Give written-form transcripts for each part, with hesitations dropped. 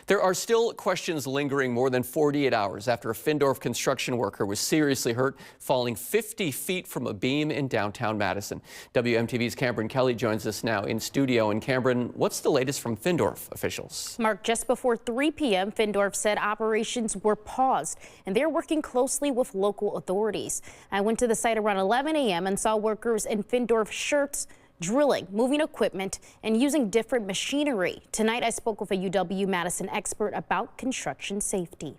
There are still questions lingering more than 48 hours after a Findorff construction worker was seriously hurt falling 50 feet from a beam in downtown Madison. WMTV's Cameron Kelly joins us now in studio. And Cameron, what's the latest from Findorff officials? Mark, just before 3 p.m., Findorff said operations were paused and they're working closely with local authorities. I went to the site around 11 a.m. and saw workers in Findorff shirts drilling, moving equipment, and using different machinery. Tonight, I spoke with a UW-Madison expert about construction safety.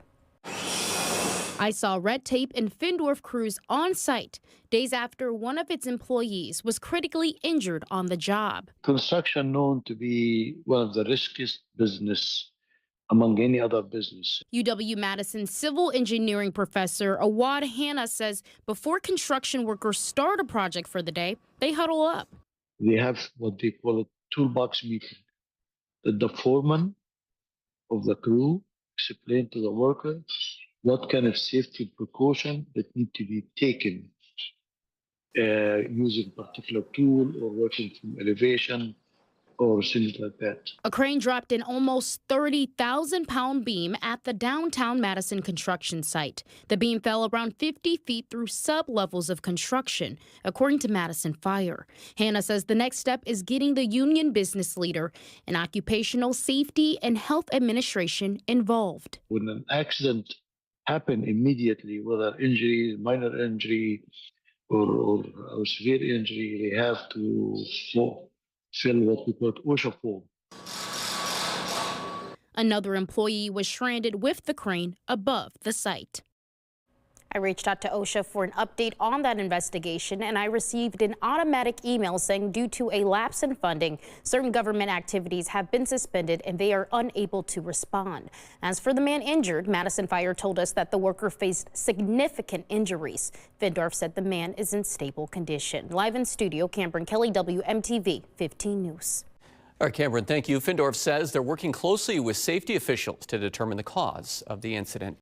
I saw red tape and Findorff crews on site days after one of its employees was critically injured on the job. Construction known to be one of the riskiest business among any other business. UW-Madison civil engineering professor Awad Hanna says before construction workers start a project for the day, they huddle up. They have what they call a toolbox meeting. The foreman of the crew explain to the worker what kind of safety precaution that need to be taken using particular tool or working from elevation or things like that. A crane dropped an almost 30,000-pound beam at the downtown Madison construction site. The beam fell around 50 feet through sub-levels of construction, according to Madison Fire. Hannah says the next step is getting the union business leader and Occupational Safety and Health Administration involved. When an accident happens immediately, whether injury, minor injury, or severe injury, they have to fill what we call OSHA form. Another employee was stranded with the crane above the site. I reached out to OSHA for an update on that investigation, and I received an automatic email saying due to a lapse in funding, certain government activities have been suspended and they are unable to respond. As for the man injured, Madison Fire told us that the worker faced significant injuries. Findorff said the man is in stable condition. Live in studio, Cameron Kelly, WMTV 15 News. All right, Cameron, thank you. Findorff says they're working closely with safety officials to determine the cause of the incident.